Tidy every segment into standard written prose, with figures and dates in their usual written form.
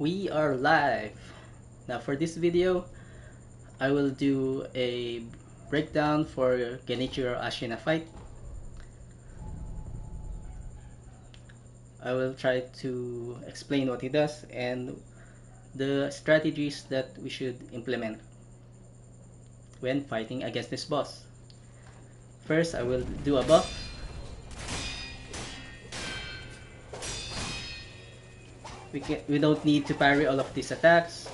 We are live. Now for this video, I will do a breakdown for Genichiro Ashina fight. I will try to explain what he does and the strategies that we should implement when fighting against this boss. First, I will do a buff. We don't need to parry all of these attacks.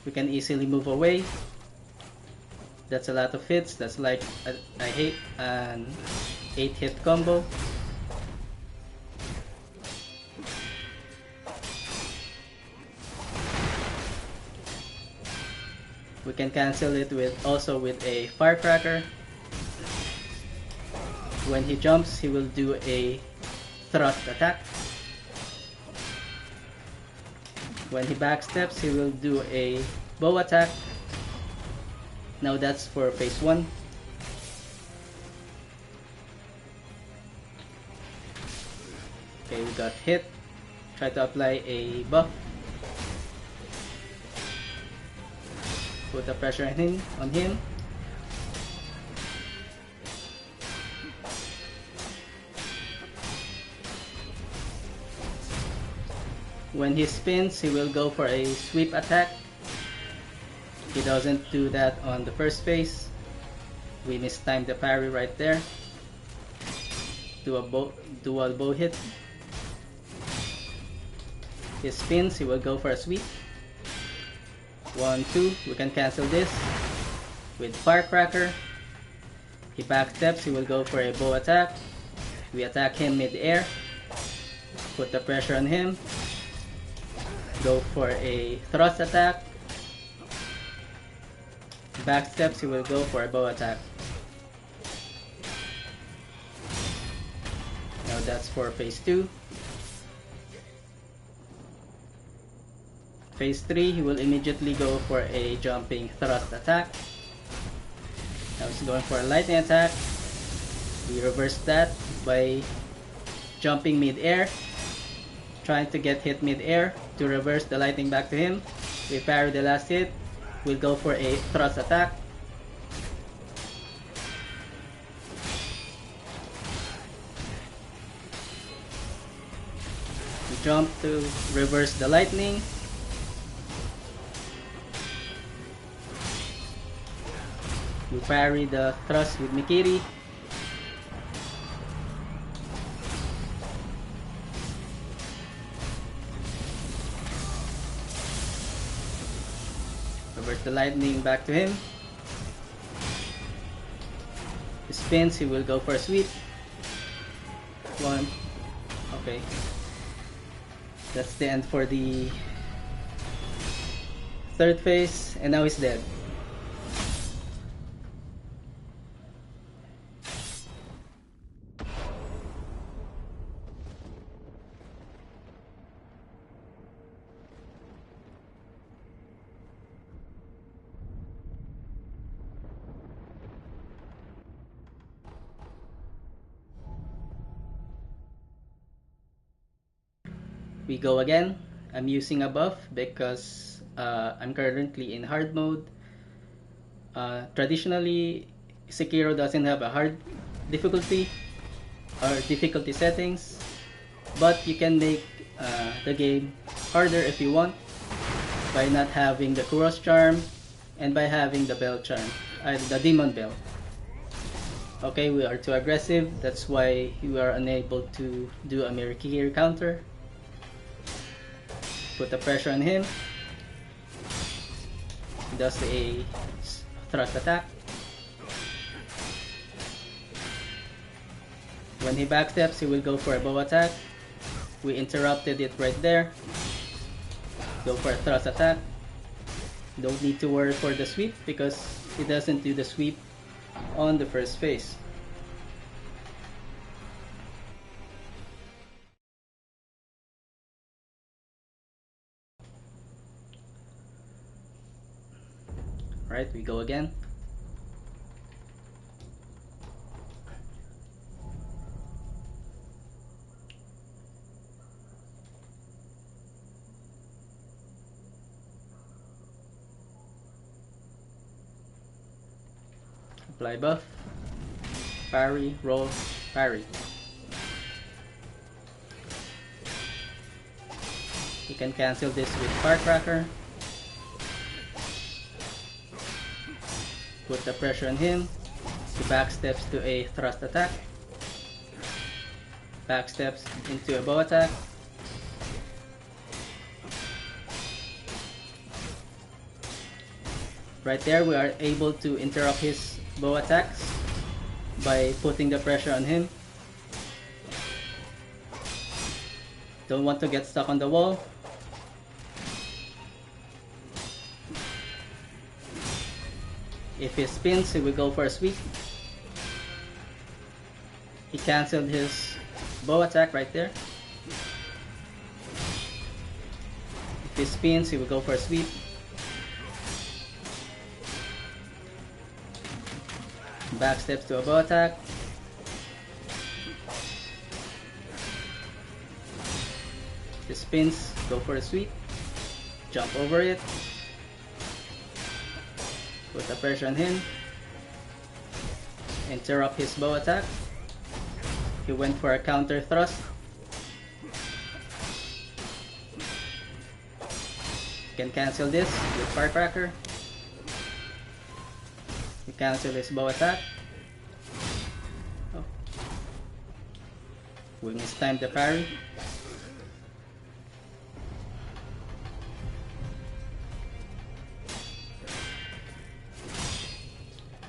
We can easily move away. That's a lot of hits. That's like I hate an 8-hit combo. We can cancel it also with a firecracker. When he jumps, he will do a thrust attack. When he backsteps, he will do a bow attack. Now that's for phase 1. Okay, we got hit. Try to apply a buff. Put the pressure on him. When he spins, he will go for a sweep attack. He doesn't do that on the first phase. We mistimed the parry right there. Dual bow hit. He spins, he will go for a sweep. 1, 2, we can cancel this with firecracker. He backsteps, he will go for a bow attack. We attack him mid-air. Put the pressure on him. Go for a thrust attack. Backsteps, he will go for a bow attack. Now that's for phase 2. Phase 3, he will immediately go for a jumping thrust attack. Now he's going for a lightning attack. We reverse that by jumping mid-air, trying to get hit mid-air to reverse the lightning back to him. We parry the last hit. We'll go for a thrust attack. We jump to reverse the lightning. We parry the thrust with Mikiri. Reverse the lightning back to him. He spins, he will go for a sweep. 1. Okay. That's the end for the third phase, and now he's dead. We go again. I'm using a buff because I'm currently in hard mode. Traditionally, Sekiro doesn't have a hard difficulty or difficulty settings, but you can make the game harder if you want by not having the Kuros charm and by having the bell charm, the demon bell. Okay, we are too aggressive, that's why we are unable to do a Mirikiri counter. Put the pressure on him. He does a thrust attack. When he backsteps, he will go for a bow attack. We interrupted it right there. Go for a thrust attack. Don't need to worry for the sweep because he doesn't do the sweep on the first phase. Right, we go again. Apply buff. Parry, roll, parry. You can cancel this with Firecracker. Put the pressure on him. He backsteps to a thrust attack. Backsteps into a bow attack. Right there, we are able to interrupt his bow attacks by putting the pressure on him. Don't want to get stuck on the wall. If he spins, he will go for a sweep. He cancelled his bow attack right there. If he spins, he will go for a sweep. Backsteps to a bow attack. If he spins, go for a sweep. Jump over it. Put the pressure on him. Interrupt his bow attack. He went for a counter thrust. Can cancel this with Firecracker. You cancel his bow attack. Oh. We mistimed the parry.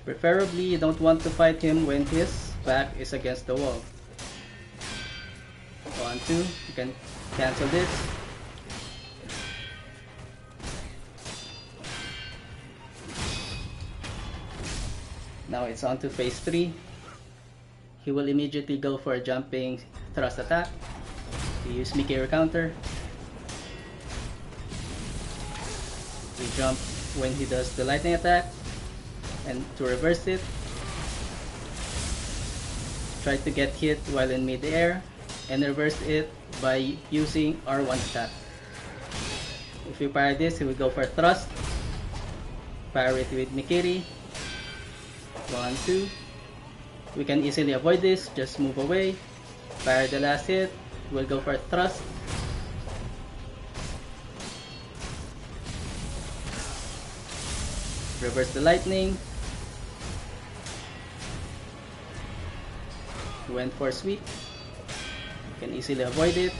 Preferably, you don't want to fight him when his back is against the wall. 1, 2, you can cancel this. Now it's on to phase 3. He will immediately go for a jumping thrust attack. You use Sekiro counter. You jump when he does the lightning attack. And to reverse it, try to get hit while in mid-air and reverse it by using R1 attack. If you parry this, he will go for thrust. Parry it with Mikiri. 1, 2. We can easily avoid this, just move away. Parry the last hit, we'll go for thrust. Reverse the lightning. Went for sweep. You can easily avoid it.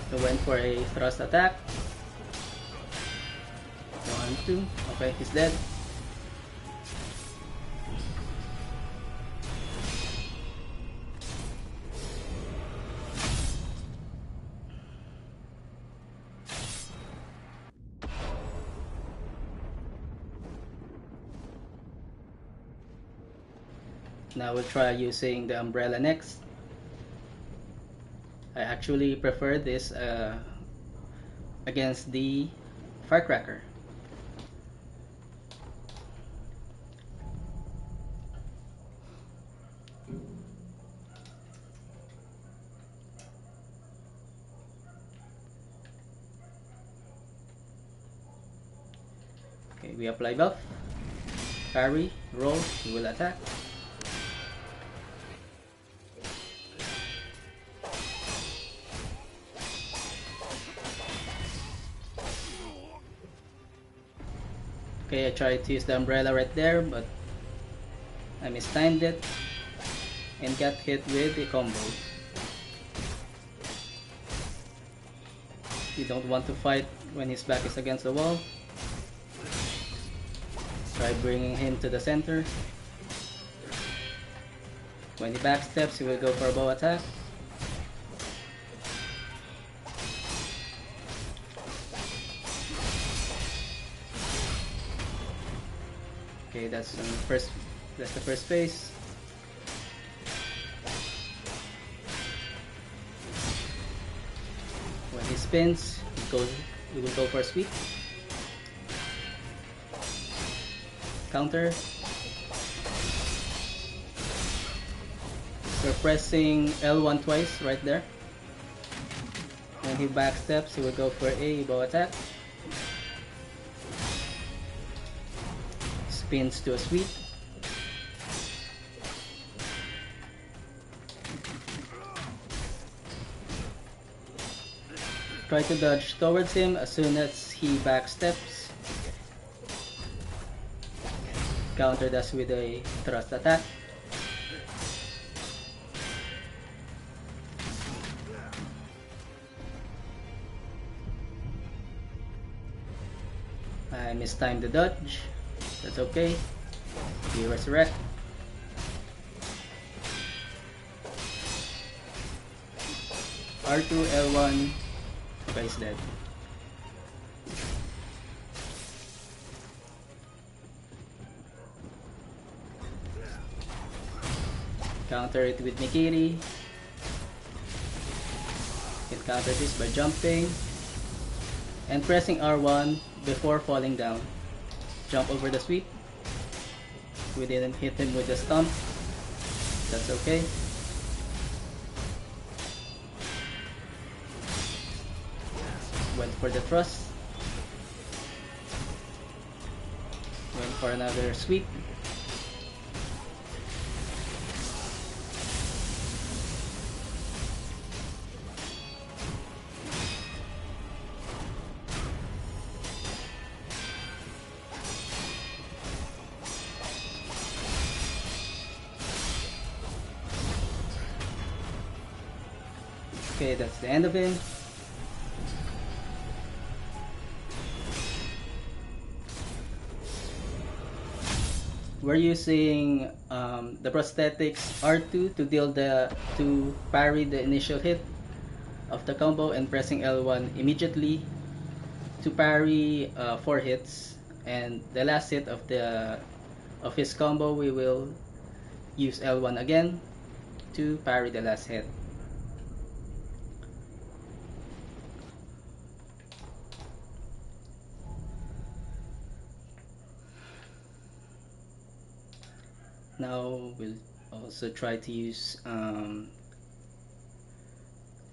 He went for a thrust attack. 1, 2. Okay, he's dead. Now we'll try using the umbrella next. I actually prefer this against the Firecracker. Okay, we apply buff, parry, roll, we will attack. Okay, I tried to use the umbrella right there, but I mistimed it and got hit with a combo. You don't want to fight when his back is against the wall. Try bringing him to the center. When he backsteps, he will go for a bow attack. Okay, that's the first phase. When he spins, he will go for a sweep. Counter. We're pressing L1 twice right there. When he backsteps, he will go for a bow attack. Spins to a sweep. Try to dodge towards him as soon as he backsteps. Counter das with a thrust attack. I mistimed the dodge. That's okay. We resurrect. R2, L1. Okay, he's dead. Counter it with Nikiri. You can counter this by jumping and pressing R1 before falling down. Jump over the sweep. We didn't hit him with the stomp. That's okay. Went for the thrust. Went for another sweep. Okay, that's the end of him. We're using the prosthetics R2 to parry the initial hit of the combo, and pressing L1 immediately to parry 4 hits, and the last hit of his combo we will use L1 again to parry the last hit. Now we'll also try to use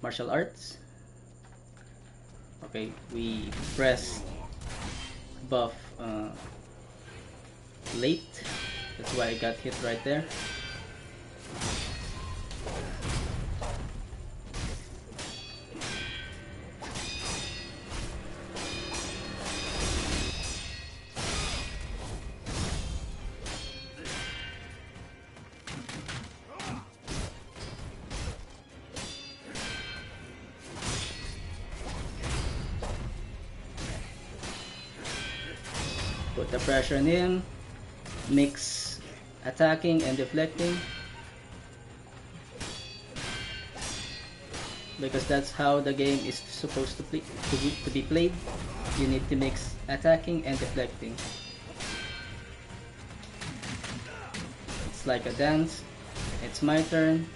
martial arts. Okay, we press buff late. That's why I got hit right there. Put the pressure on him, mix attacking and deflecting, because that's how the game is supposed to be played. You need to mix attacking and deflecting. It's like a dance. It's my turn,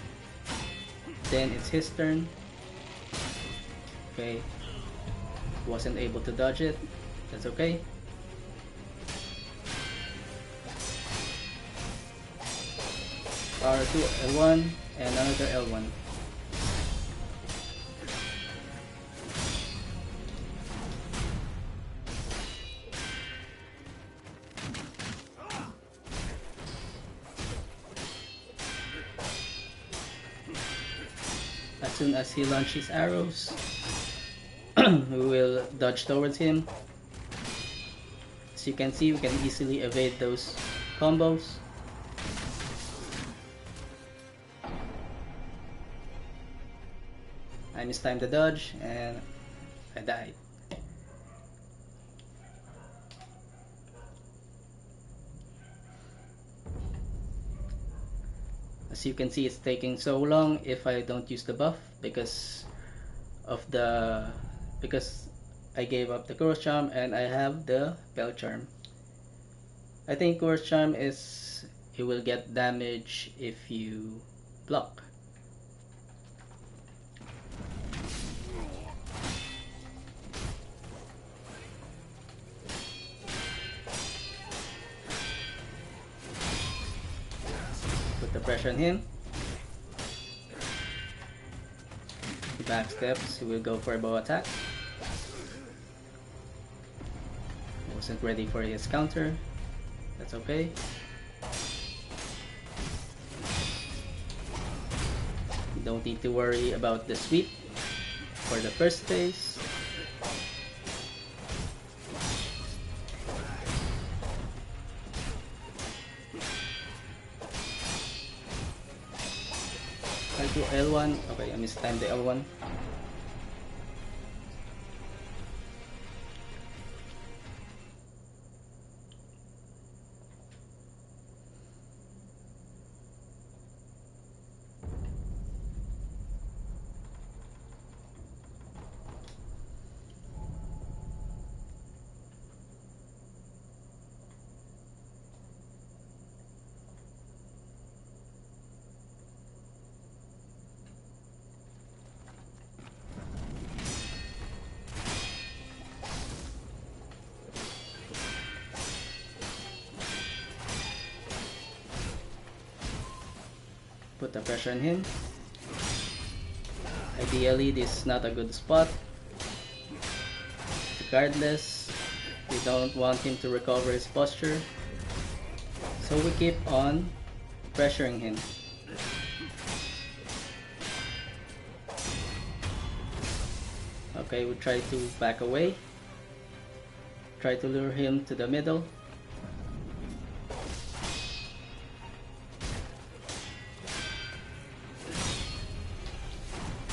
then it's his turn. Okay, wasn't able to dodge it. That's okay. R2, L1, and another L1. As soon as he launches arrows, we will dodge towards him. As you can see, we can easily evade those combos. I mistimed the dodge and I died. As you can see, it's taking so long if I don't use the buff because I gave up the Cross Charm and I have the Bell Charm. I think Cross Charm is you will get damage if you block. Put the pressure on him. He backsteps, he will go for a bow attack. Wasn't ready for his counter. That's okay. You don't need to worry about the sweep for the first phase. Try to L1. Okay, I mistimed the L1. Put the pressure on him. Ideally, this is not a good spot. Regardless, we don't want him to recover his posture. So we keep on pressuring him. Okay, we try to back away. Try to lure him to the middle.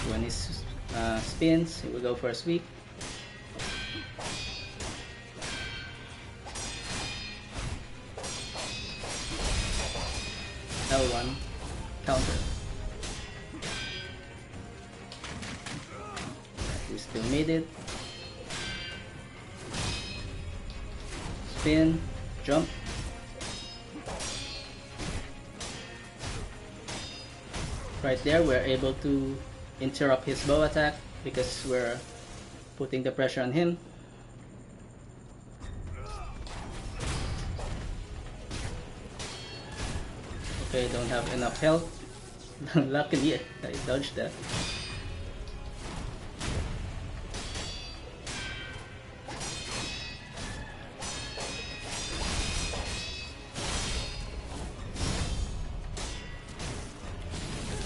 When he spins, he will go for a sweep. L1 counter. We still made it. Spin, jump. Right there, we're able to interrupt his bow attack because we're putting the pressure on him. Okay, don't have enough health. Luckily, I dodged that.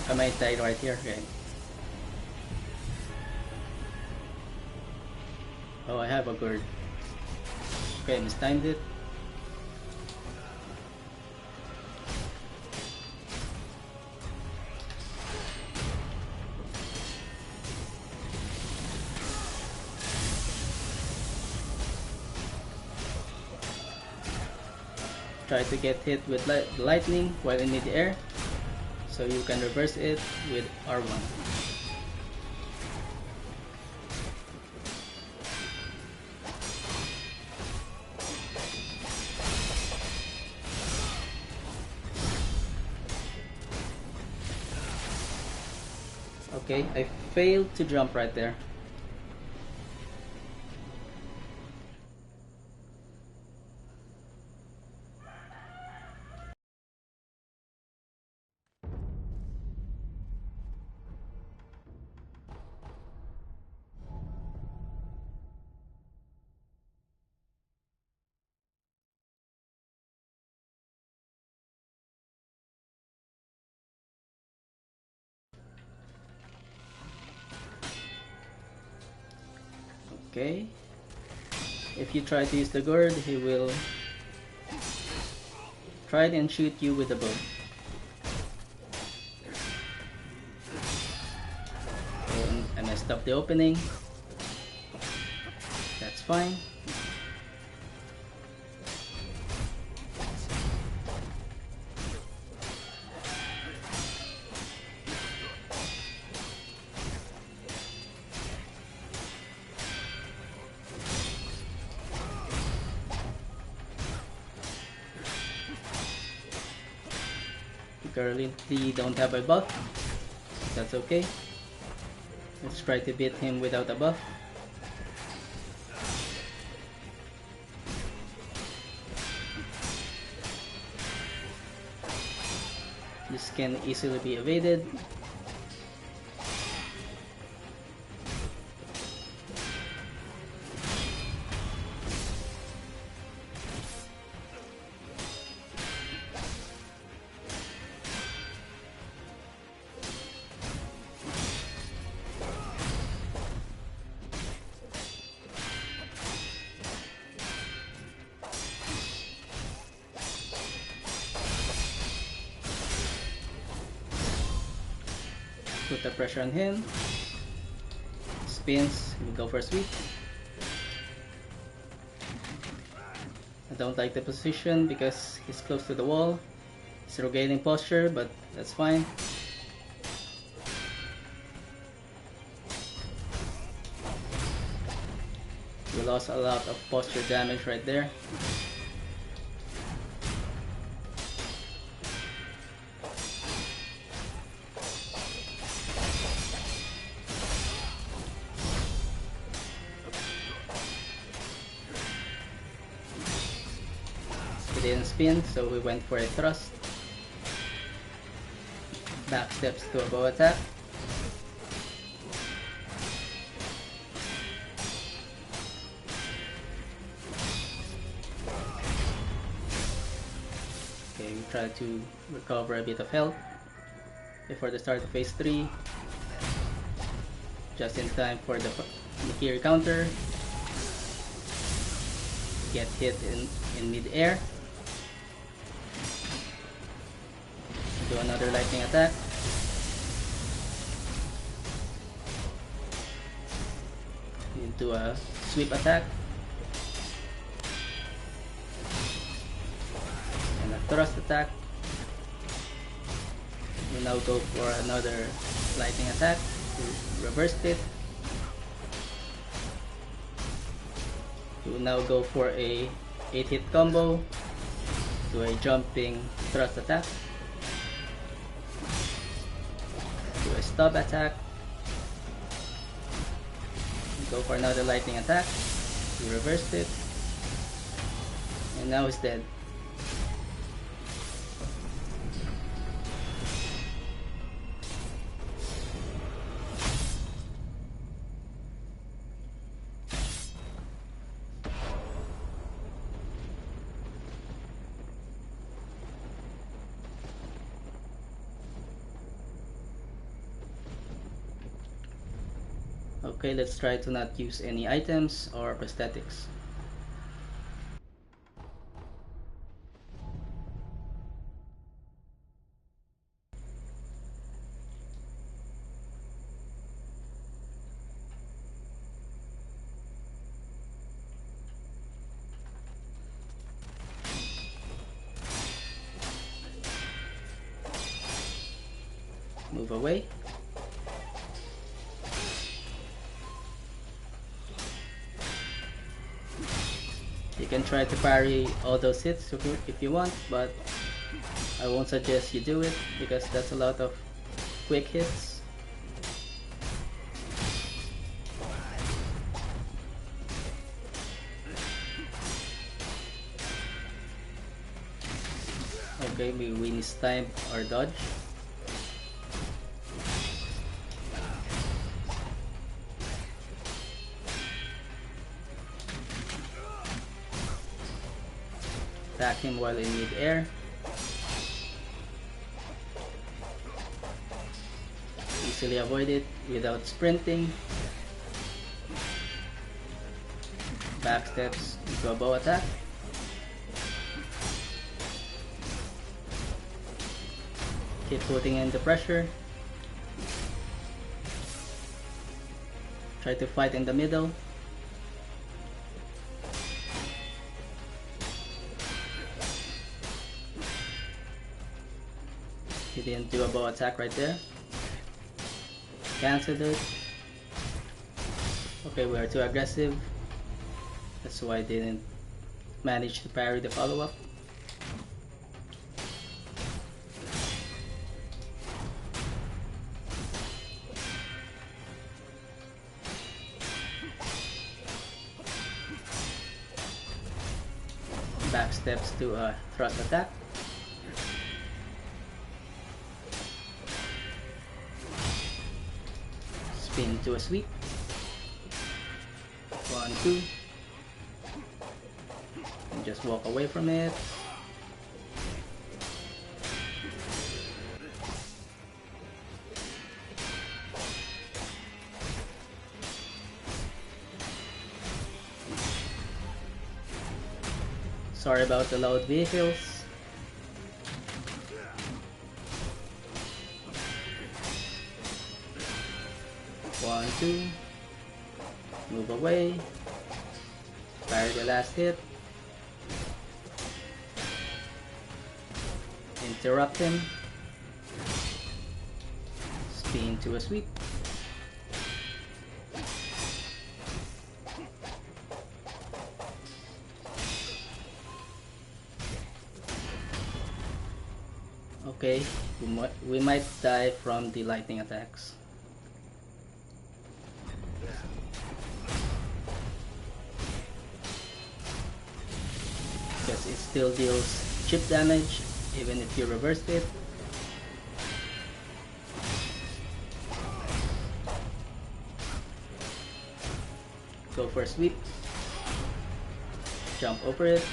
I might die right here. Okay. Oh, I have a gourd. Okay, mistimed it. Try to get hit with lightning while in mid-air, so you can reverse it with R1. Okay, I failed to jump right there. Okay, if you try to use the gourd, he will try and shoot you with the bow. And I messed up the opening. That's fine. Currently don't have a buff. That's okay. Let's try to beat him without a buff. This can easily be evaded. Put the pressure on him. Spins, we go for a sweep. I don't like the position because he's close to the wall. He's regaining posture, but that's fine. We lost a lot of posture damage right there. He didn't spin, so we went for a thrust. Back steps to a bow attack. Okay, we try to recover a bit of health before the start of phase 3. Just in time for the Nikiri counter. Get hit in mid-air. Do another lightning attack. Into a sweep attack. And a thrust attack. We now go for another lightning attack to reverse it. We will now go for a 8-hit combo to a jumping thrust attack. To a stub attack. Go for another lightning attack. We reversed it. And now he's dead. Okay, let's try to not use any items or prosthetics. Move away. You can try to parry all those hits if you want, but I won't suggest you do it because that's a lot of quick hits. Okay, we mistimed our dodge. Attack him while in mid-air. Easily avoid it without sprinting. Back steps into a bow attack. Keep putting in the pressure. Try to fight in the middle. He didn't do a bow attack right there. Cancelled it. Okay, we are too aggressive. That's why I didn't manage to parry the follow-up. Back steps to a thrust attack. Spin to a sweep. 1, 2. And just walk away from it. Sorry about the loud vehicles. 1, 2. Move away. Fire the last hit. Interrupt him. Spin to a sweep. Okay, we might die from the lightning attacks. Because it still deals chip damage even if you reversed it. Go for a sweep. Jump over it.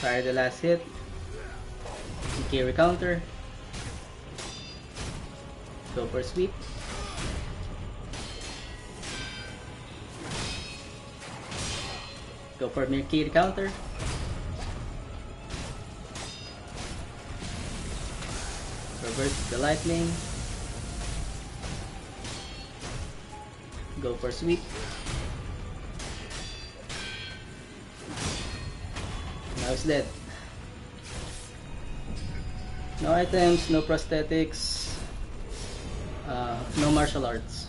Fire the last hit. Sekiro counter. Go for a sweep. Go for Mirkiri counter. Reverse the lightning. Go for sweep. Now it's dead. No items, no prosthetics, no martial arts.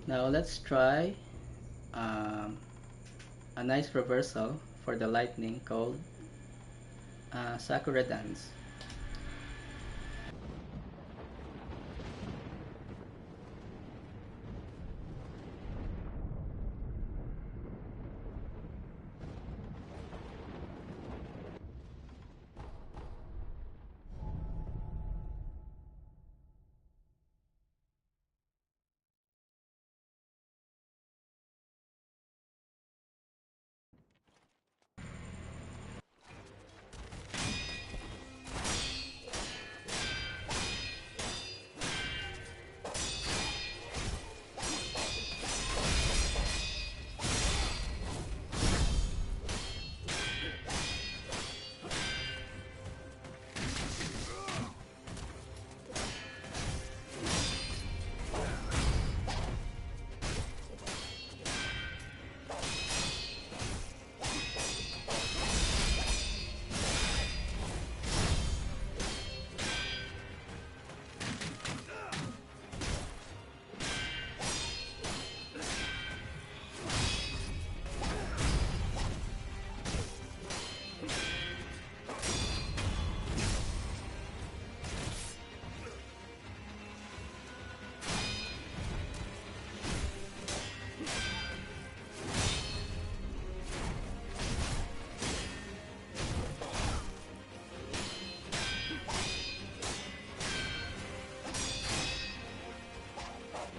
Now let's try a nice reversal for the lightning called Sakura Dance.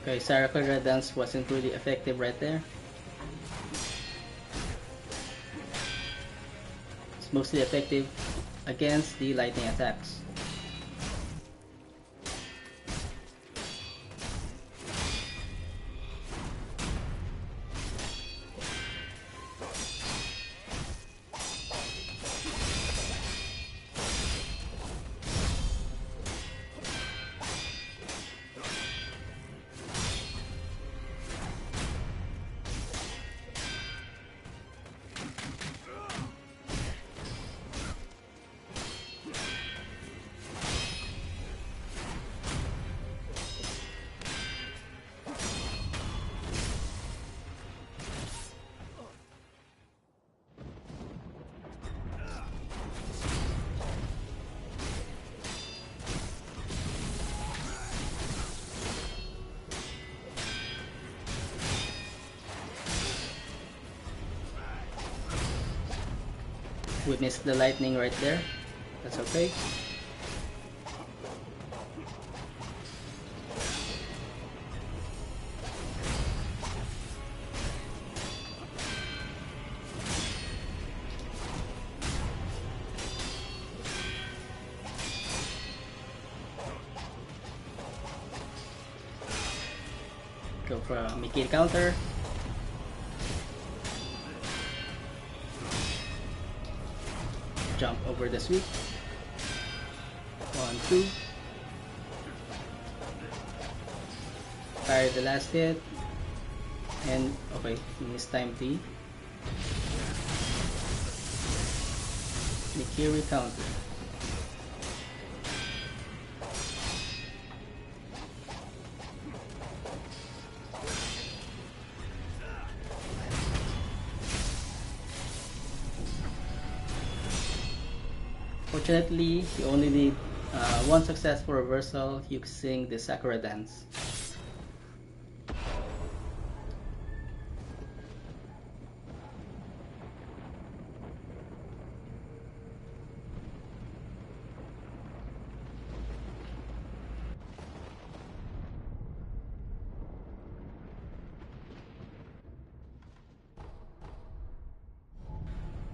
Okay, Sakura Dance wasn't really effective right there. It's mostly effective against the lightning attacks. We missed the lightning right there. That's okay. Go for a Mikiri counter. Jump over the sweep. 1, 2. Fire the last hit. And okay, missed time T. Mikiri counter. Fortunately, you only need one successful reversal using the Sakura dance.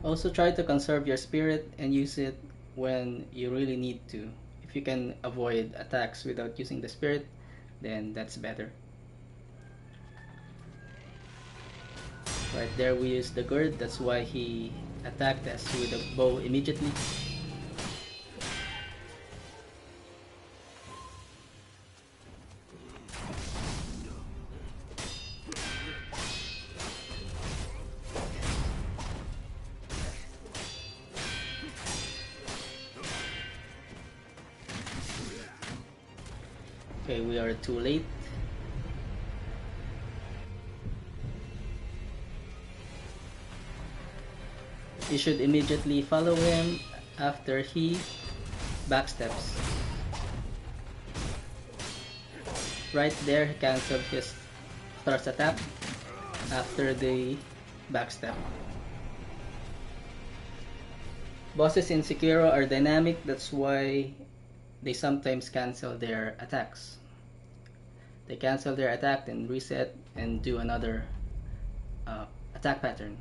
Also try to conserve your spirit and use it when you really need to. If you can avoid attacks without using the spirit, then that's better. Right there we used the gourd, that's why he attacked us with the bow immediately. Okay, we are too late. You should immediately follow him after he backsteps. Right there, he cancelled his thrust attack after the backstep. Bosses in Sekiro are dynamic, that's why they sometimes cancel their attacks. They cancel their attack, then reset and do another attack pattern.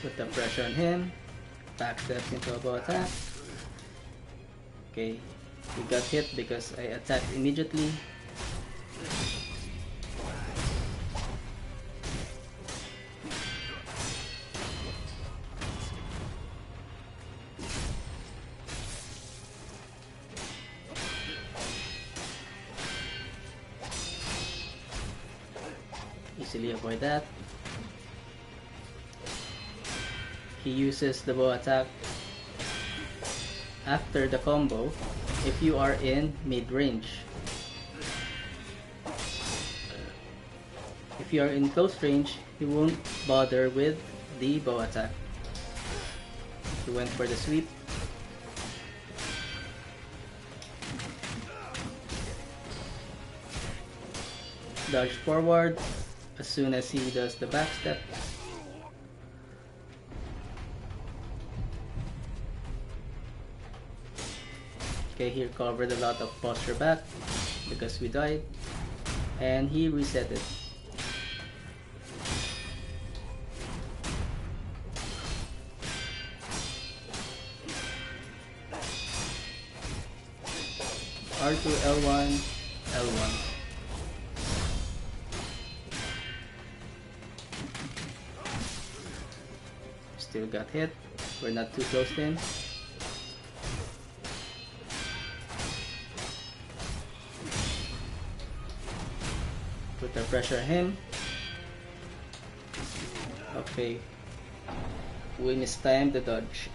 Put the pressure on him. Backsteps into a bow attack. Okay, he got hit because I attacked immediately. Easily avoid that. He uses the bow attack after the combo if you are in mid-range. If you are in close range, he won't bother with the bow attack. He went for the sweep. Dodge forward as soon as he does the backstep. Okay, he recovered a lot of posture back because we died, and he reset it. R2, L1, L1. Still got hit. We're not too close to him. Put the pressure on him. Okay. We mistimed the dodge.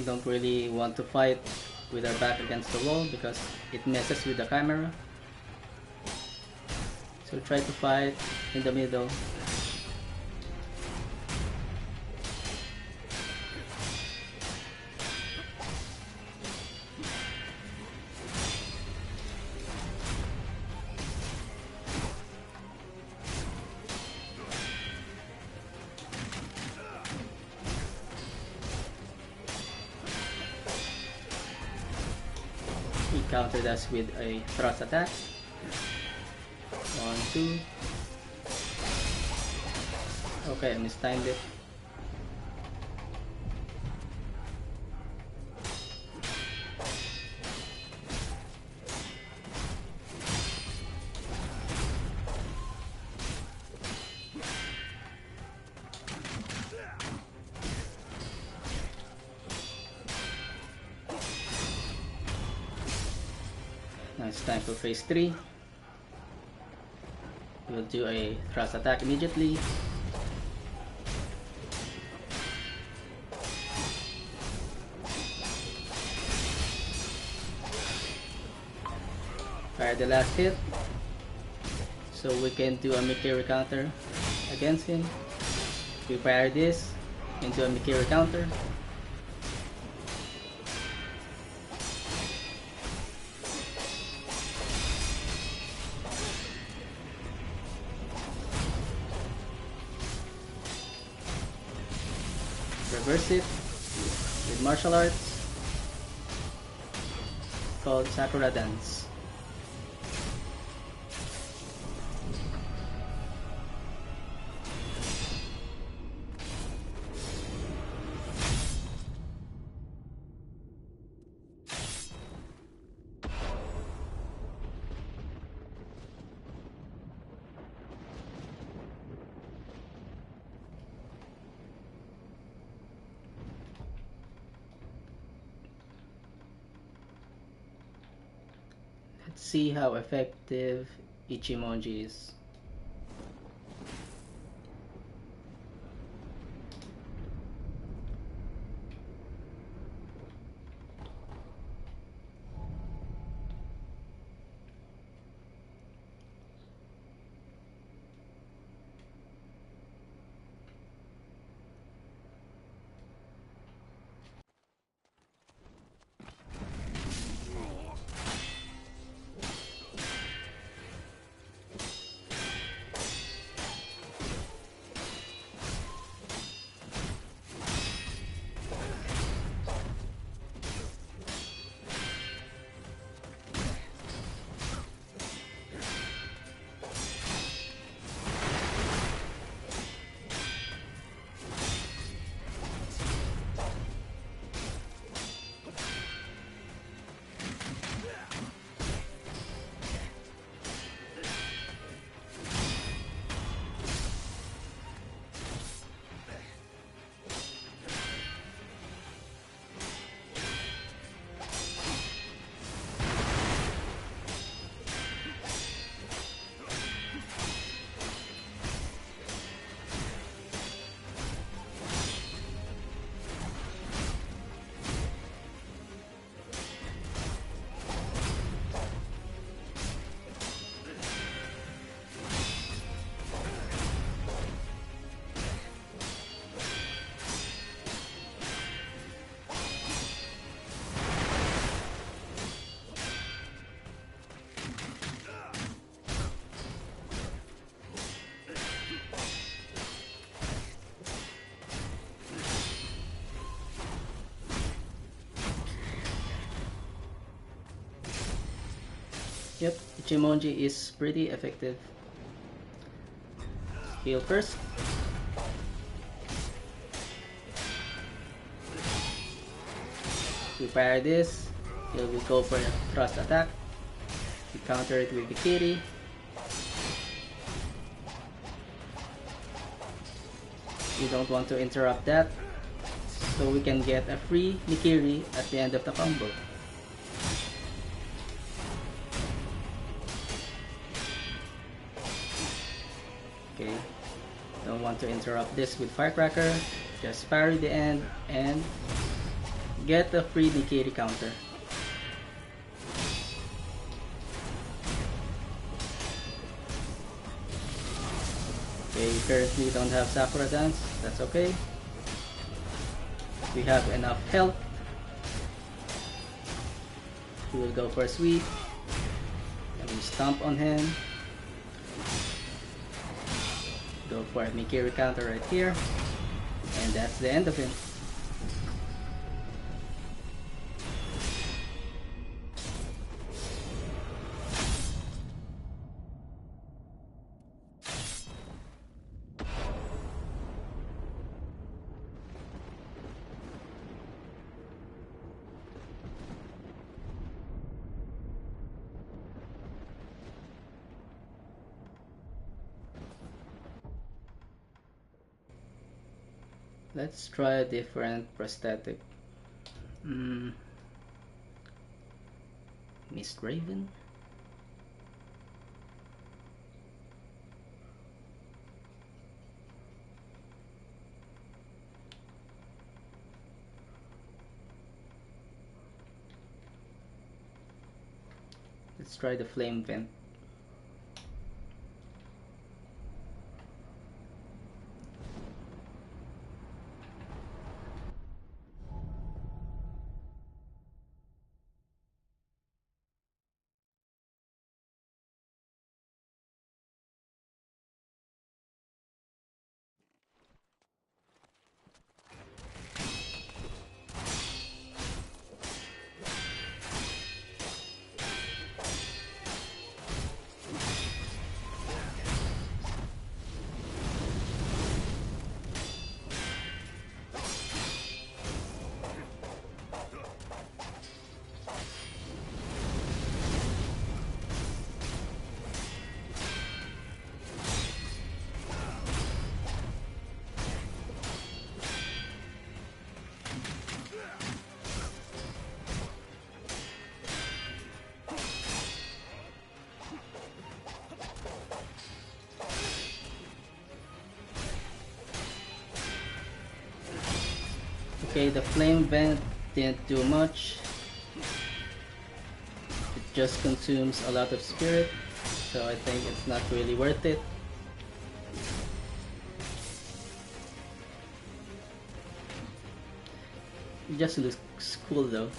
We don't really want to fight with our back against the wall because it messes with the camera. So try to fight in the middle. He countered us with a thrust attack. 1, 2. Okay, I mistimed it. Now it's time for phase 3. We'll do a thrust attack immediately. Fire the last hit. So we can do a Mikiri counter against him. We fire this into a Mikiri counter. Reverse it with martial arts called Sakura Dance. Let's see how effective Ichimonji is. Yep, Ichimonji is pretty effective. Heal first. We fire this. Here we go for a thrust attack. We counter it with Mikiri. We don't want to interrupt that, so we can get a free Mikiri at the end of the combo. Okay, don't want to interrupt this with Firecracker. Just parry the end and get a free decay counter. Okay, currently don't have Sakura Dance, that's okay. We have enough health. We will go for a sweep. And we stomp on him. Go for a Mikiri counter right here. And that's the end of him. Let's try a different prosthetic. Mist Raven? Let's try the Flame Vent. Okay, the Flame Vent didn't do much. It just consumes a lot of spirit, so I think it's not really worth it. It just looks cool though.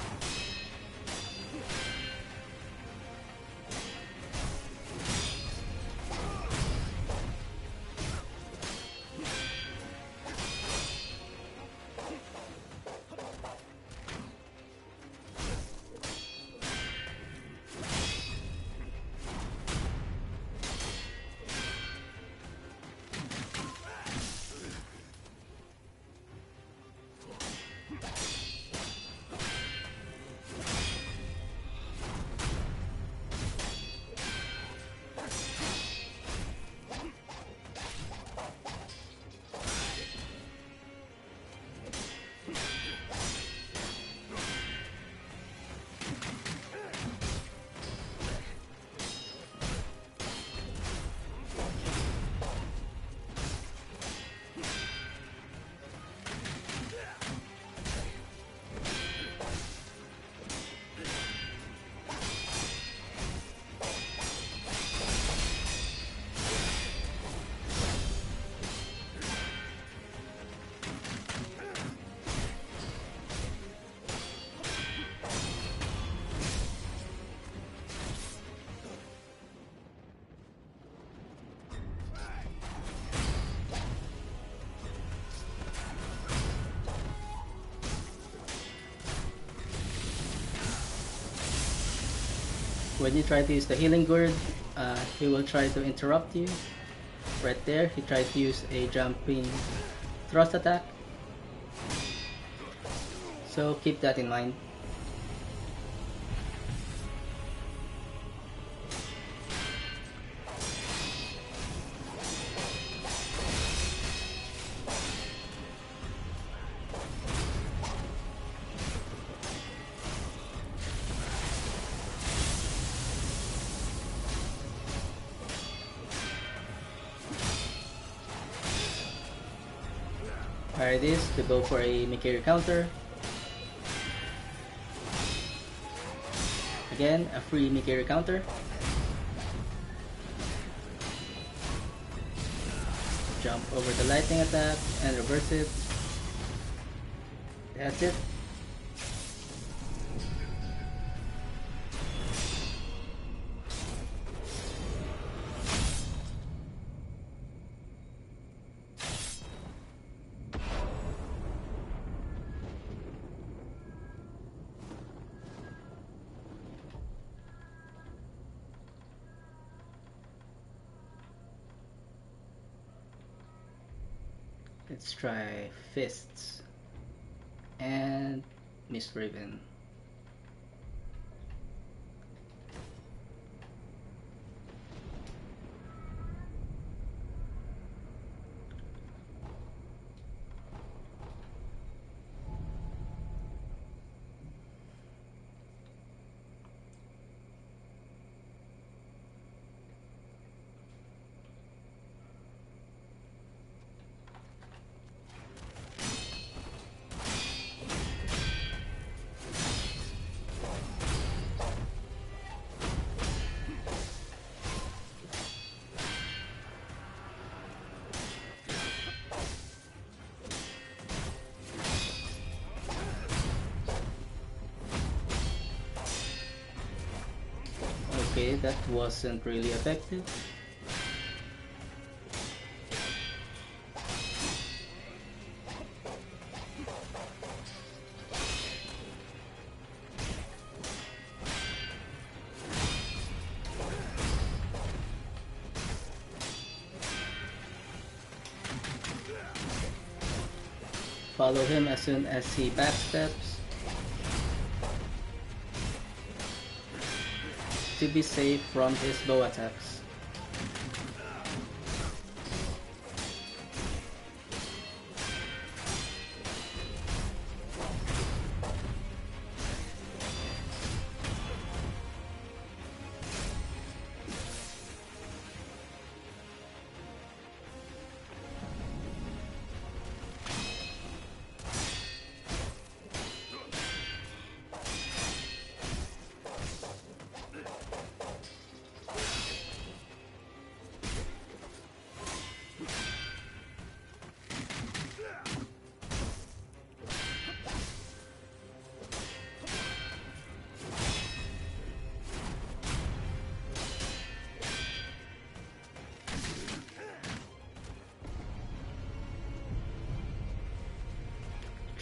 When you try to use the healing gourd, he will try to interrupt you. Right there, he tried to use a jumping thrust attack. So keep that in mind. Fire this to go for a Mikiri counter. Again, a free Mikiri counter. Jump over the lightning attack and reverse it. That's it. Let's try Fists and Miss Raven. Okay, that wasn't really effective. Follow him as soon as he backsteps to be safe from his bow attacks.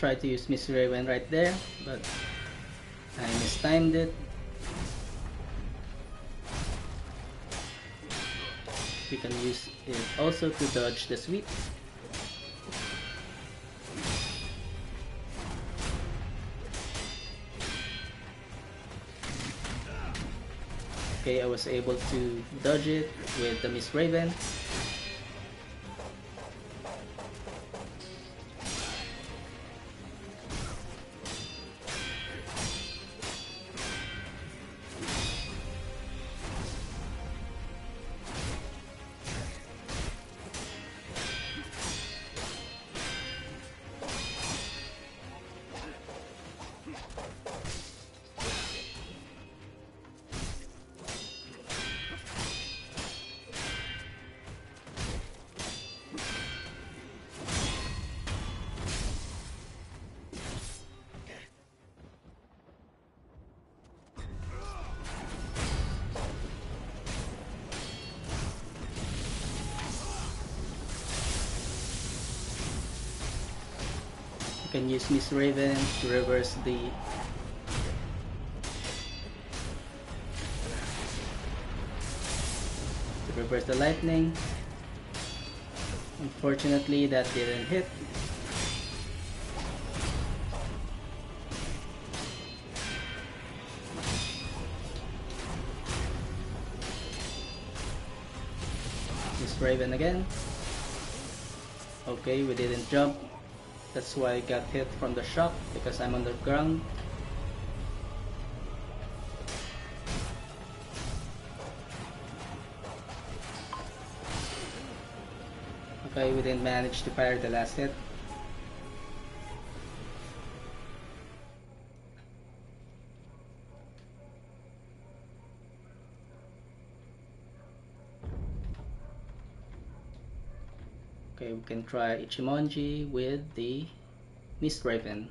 Tried to use Miss Raven right there, but I mistimed it. We can use it also to dodge the sweep. Okay, I was able to dodge it with the Miss Raven. Can use Miss Raven to reverse the lightning. Unfortunately, that didn't hit. Miss Raven again. Okay, we didn't jump. That's why I got hit from the shock, because I'm on the ground. Okay, we didn't manage to fire the last hit. Okay, we can try Ichimonji with the Mist Raven.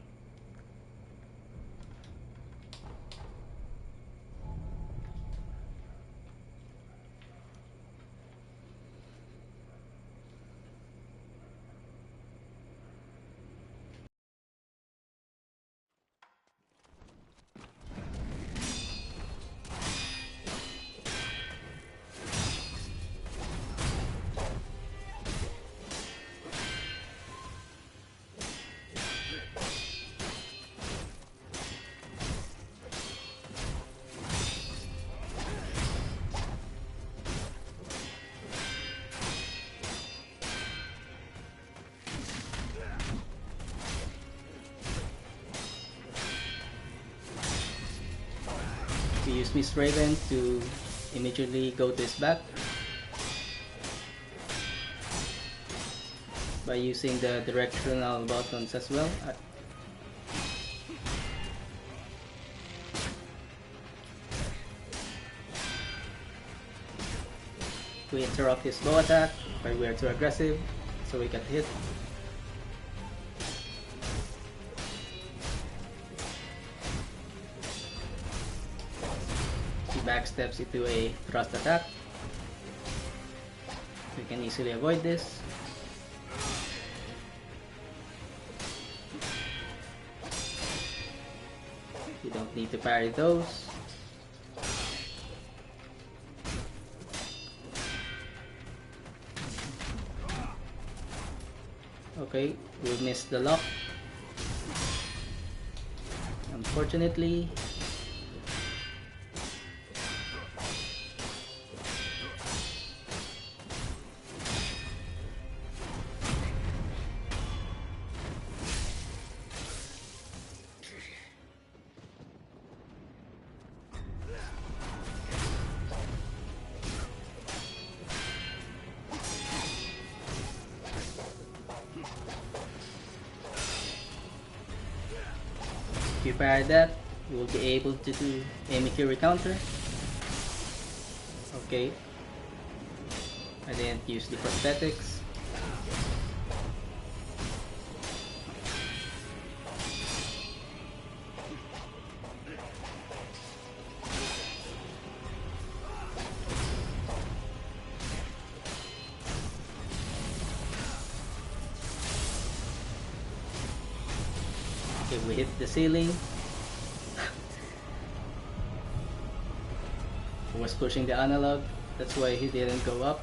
We use Mist Raven to immediately go to his back by using the directional buttons as well. We interrupt his bow attack, but we are too aggressive, so we get hit. He backsteps into a thrust attack. We can easily avoid this. You don't need to parry those. Okay, we missed the lock. Unfortunately. If you parry that, you will be able to do a Mikiri counter. Okay. I didn't use the prosthetics. Okay, we hit the ceiling. He was pushing the analog, that's why he didn't go up.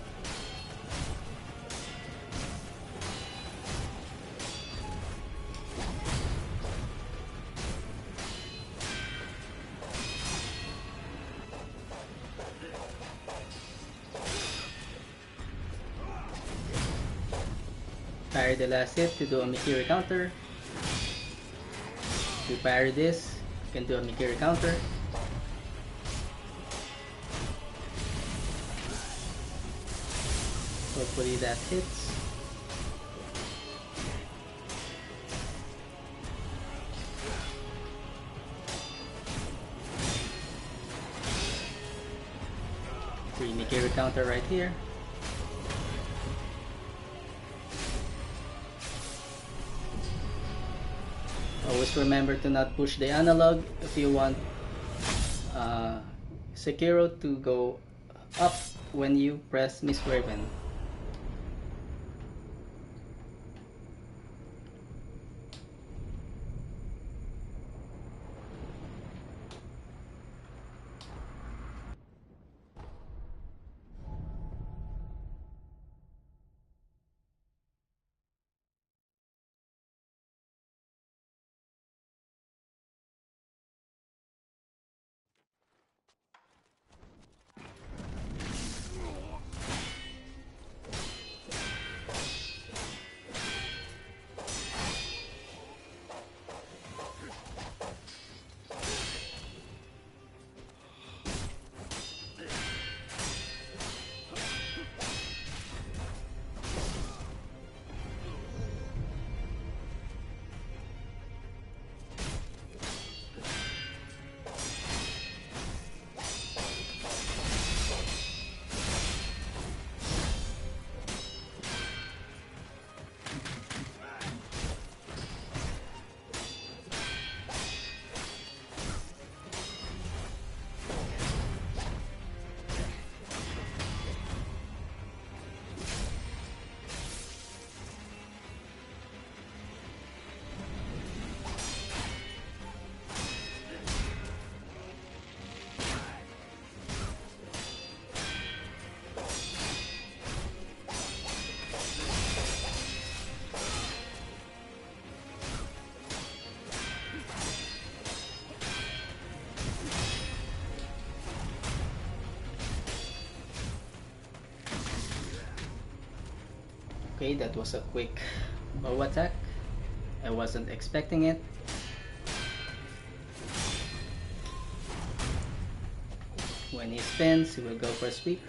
Parry the last hit to do a Mikiri counter. If you parry this, you can do a Mikiri counter. Hopefully that hits. Free Mikiri counter right here. Always remember to not push the analog if you want Sekiro to go up when you press Miss Raven. Okay, that was a quick bow attack. I wasn't expecting it. When he spins, he will go for a sweep.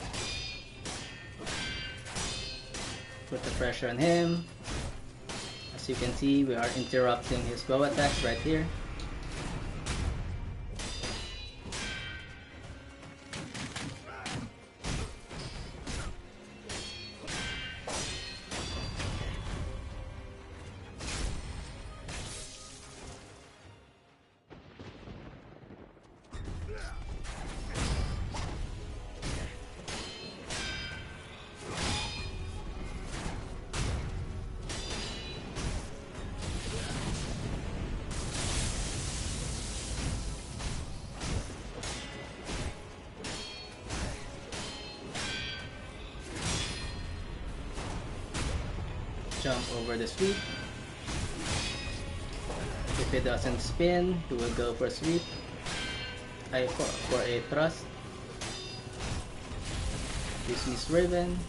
Put the pressure on him. As you can see, we are interrupting his bow attacks right here. Jump over the sweep. If it doesn't spin, he will go for a sweep. For a thrust. Use Miss Raven.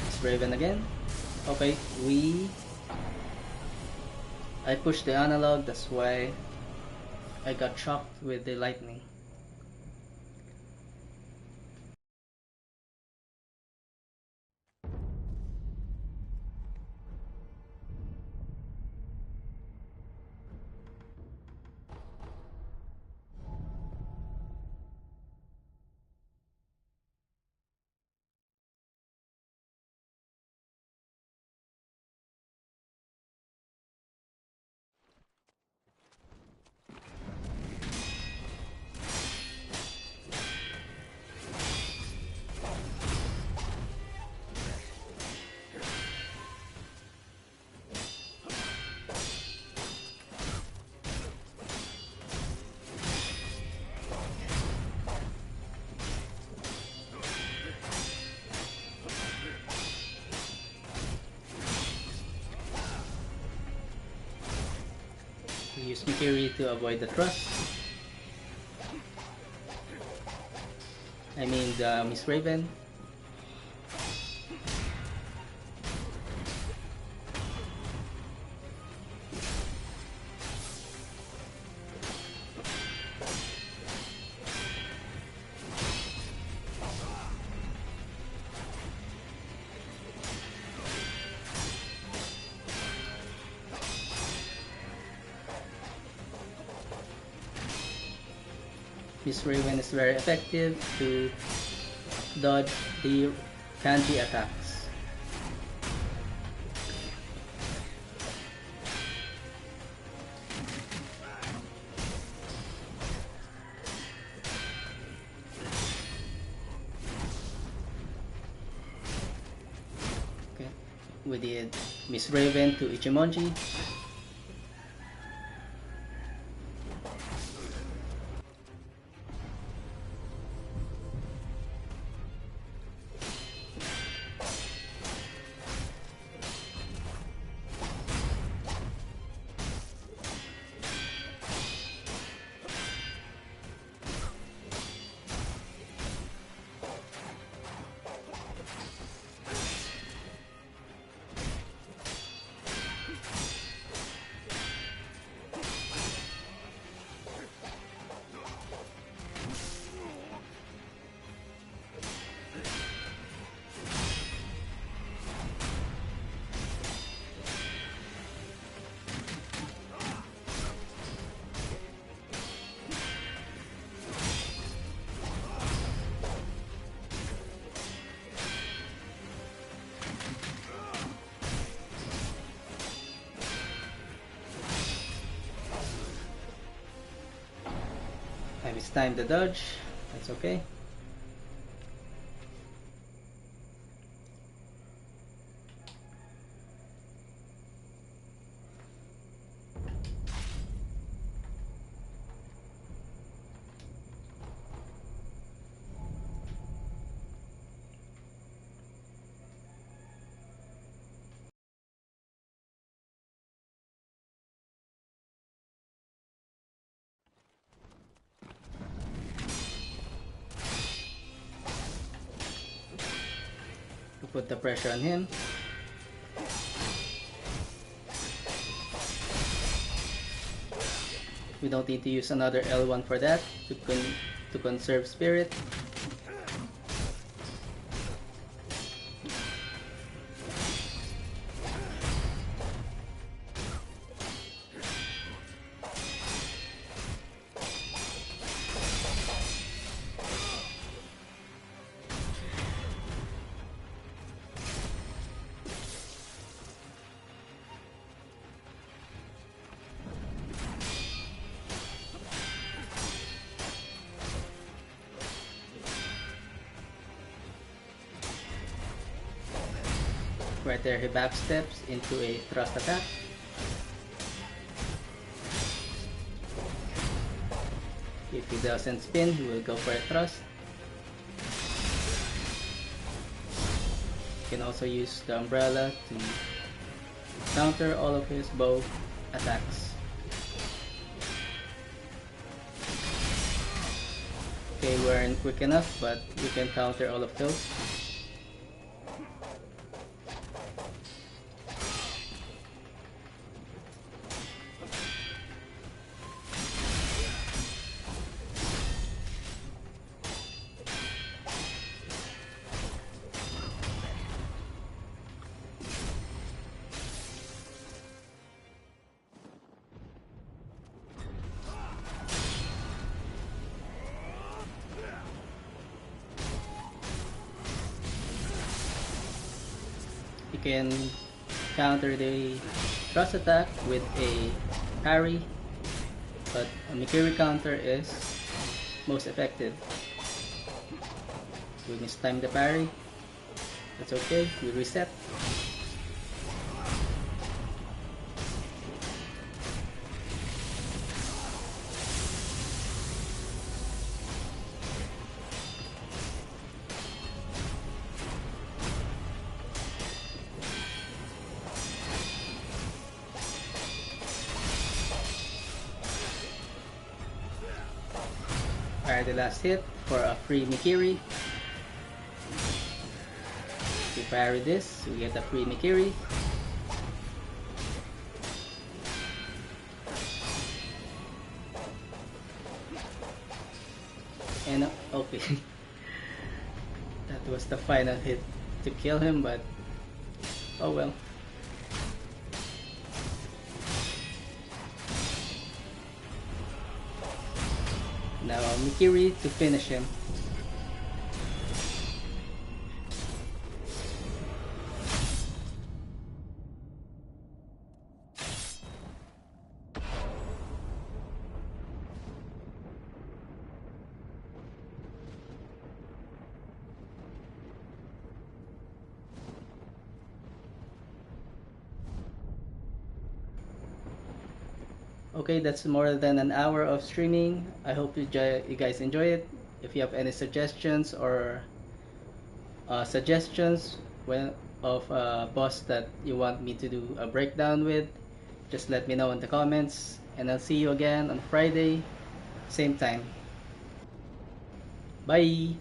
Miss Raven again. Okay, I pushed the analog, that's why I got shocked with the lightning. Use Mikiri to avoid the thrust. I mean the Miss Raven. Miss Raven is very effective to dodge the kanji attacks. Okay, we did Miss Raven to Ichimonji. I mistimed the dodge, that's okay. put the pressure on him. We don't need to use another L1 for that to conserve spirit. Right there, he backsteps into a thrust attack. If he doesn't spin, he will go for a thrust. You can also use the umbrella to counter all of his bow attacks. Okay, we aren't quick enough, but we can counter all of those. You can counter the thrust attack with a parry, but a Mikiri counter is most effective. We mistime the parry. That's okay, we reset. Fire the last hit for a free Mikiri. We parry this, we get a free Mikiri. And okay. That was the final hit to kill him, but oh well. Now Mikiri to finish him. Okay, that's more than an hour of streaming. I hope you guys enjoy it. If you have any suggestions or suggestions of a boss that you want me to do a breakdown with, just let me know in the comments. And I'll see you again on Friday, same time. Bye!